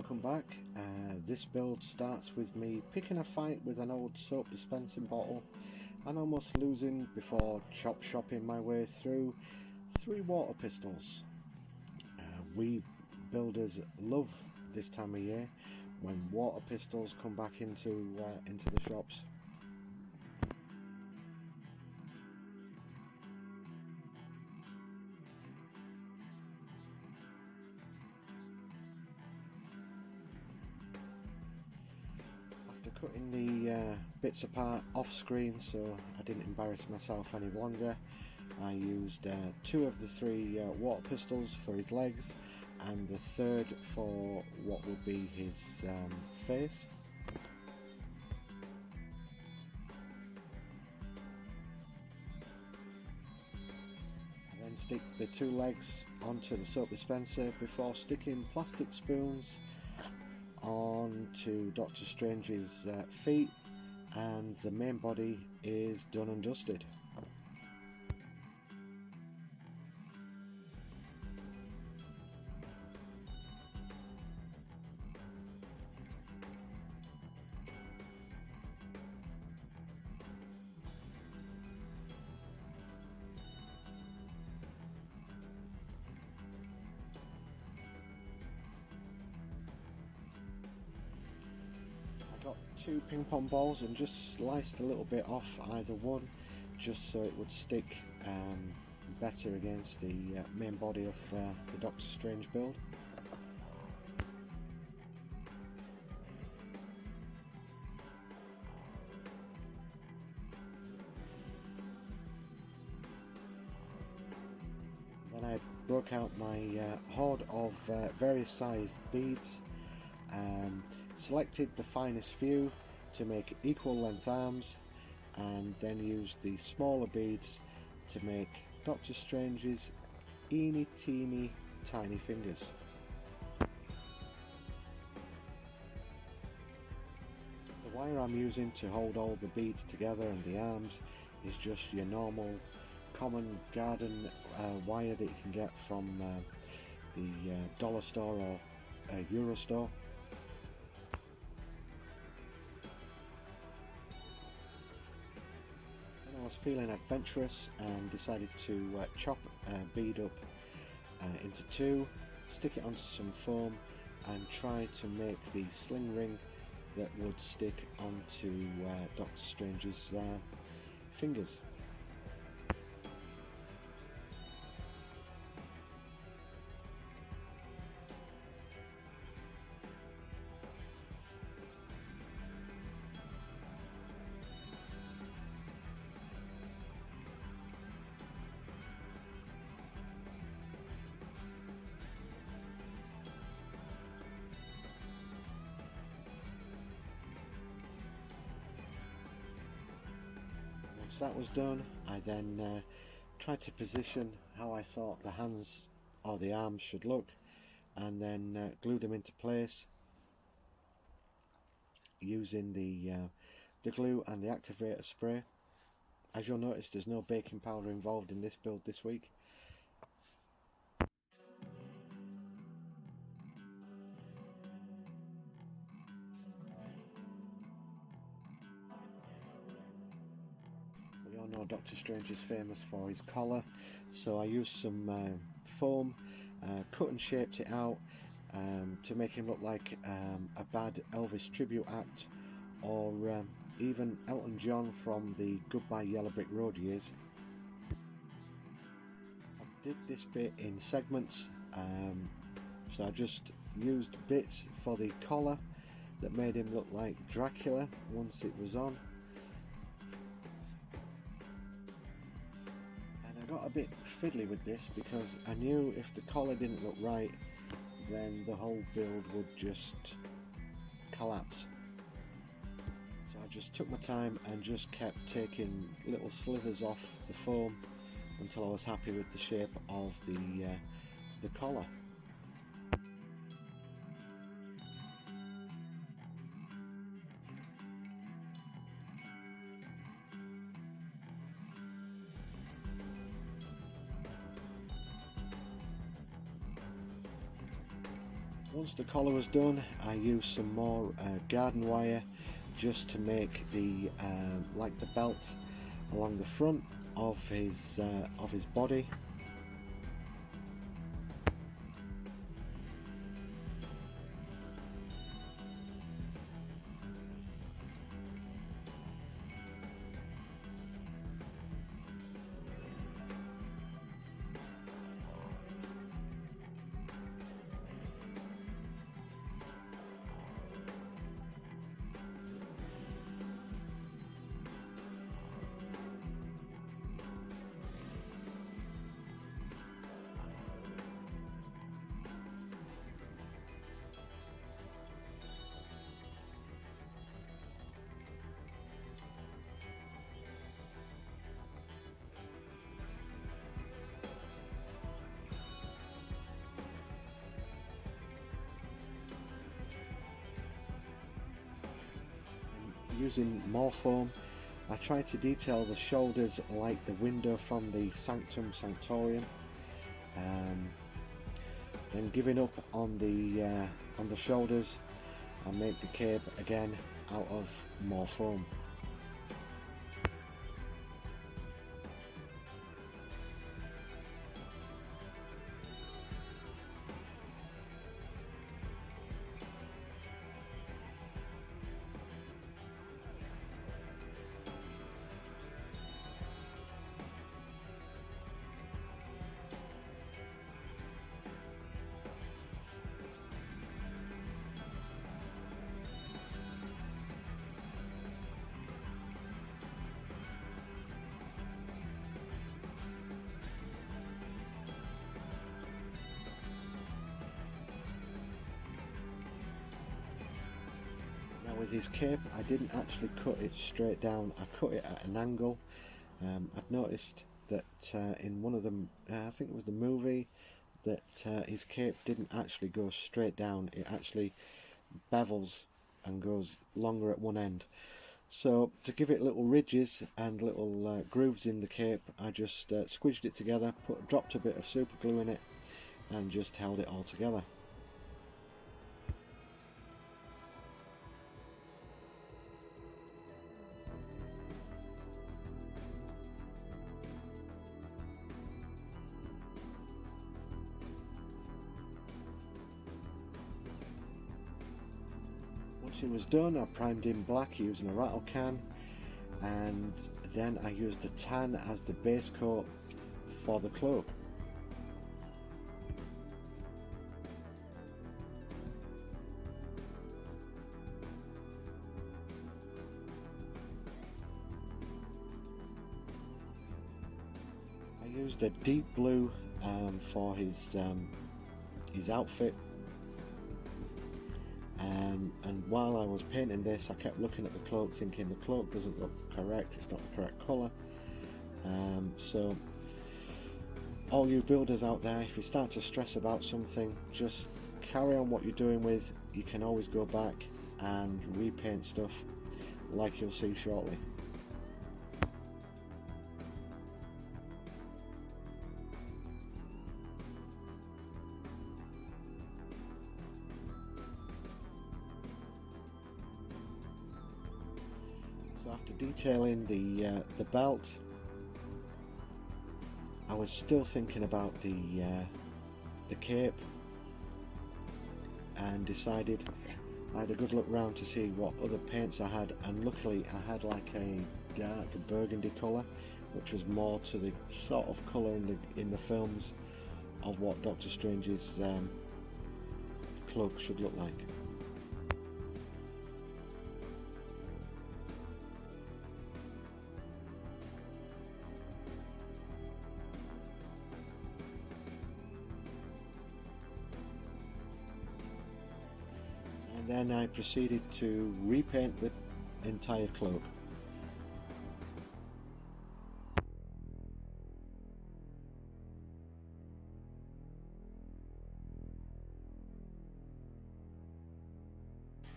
welcome back. This build starts with me picking a fight with an old soap dispensing bottle and almost losing before chop shopping my way through 3 water pistols. We builders love this time of year when water pistols come back into the shops. After cutting the bits apart off screen so I didn't embarrass myself any longer, I used 2 of the 3 water pistols for his legs and the 3rd for what would be his face. I then stick the 2 legs onto the soap dispenser before sticking plastic spoons onto Doctor Strange's feet, and the main body is done and dusted. I got 2 ping pong balls and just sliced a little bit off either one just so it would stick better against the main body of the Doctor Strange build. Then I broke out my hoard of various sized beads, selected the finest few to make equal length arms, and then used the smaller beads to make Doctor Strange's eeny teeny tiny fingers. The wire I'm using to hold all the beads together and the arms is just your normal common garden wire that you can get from the dollar store or euro store. Then I was feeling adventurous and decided to chop a bead up into 2, stick it onto some foam and try to make the sling ring that would stick onto Doctor Strange's fingers. Once that was done, I then tried to position how I thought the hands or the arms should look, and then glued them into place using the glue and the activator spray. As you'll notice, there's no baking powder involved in this build this week. We all know Doctor Strange is famous for his collar, so I used some foam, cut and shaped it out to make him look like a bad Elvis tribute act, or even Elton John from the Goodbye Yellow Brick Road years. I did this bit in segments, so I just used bits for the collar that made him look like Dracula once it was on. I got a bit fiddly with this because I knew if the collar didn't look right then the whole build would just collapse. So I just took my time and just kept taking little slivers off the foam until I was happy with the shape of the collar. Once the collar was done, I used some more garden wire just to make the like the belt along the front of his body. Using more foam, I tried to detail the shoulders like the window from the Sanctum Sanctorium, then giving up on the shoulders and make the cape again out of more foam. With his cape, I didn't actually cut it straight down, I cut it at an angle. I'd noticed that in one of them, I think it was the movie, that his cape didn't actually go straight down, it actually bevels and goes longer at one end. So to give it little ridges and little grooves in the cape, I just squidged it together, dropped a bit of super glue in it and just held it all together. Once it was done, I primed in black using a rattle can, and then I used the tan as the base coat for the cloak. I used a deep blue for his outfit. And while I was painting this, I kept looking at the cloak thinking the cloak doesn't look correct, it's not the correct colour. So all you builders out there, if you start to stress about something, just carry on what you're doing with. You can always go back and repaint stuff, like you'll see shortly. So after detailing the belt, I was still thinking about the cape, and decided I had a good look round to see what other paints I had, and luckily I had like a dark burgundy colour, which was more to the sort of colour in the films of what Doctor Strange's cloak should look like. And then I proceeded to repaint the entire cloak.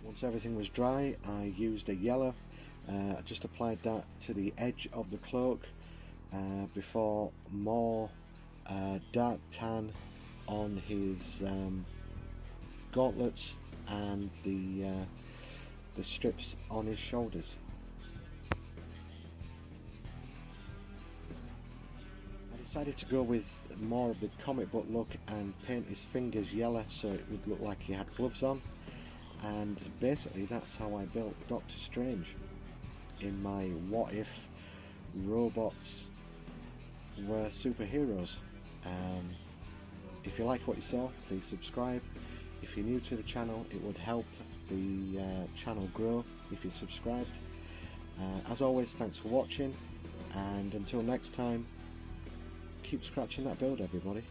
Once everything was dry, I used a yellow. I just applied that to the edge of the cloak before more dark tan on his gauntlets and the strips on his shoulders. I decided to go with more of the comic book look and paint his fingers yellow so it would look like he had gloves on, and basically that's how I built Doctor Strange in my what if robots were superheroes. If you like what you saw, please subscribe. If you're new to the channel, it would help the channel grow if you subscribed. As always, thanks for watching, and until next time, keep scratching that build, everybody.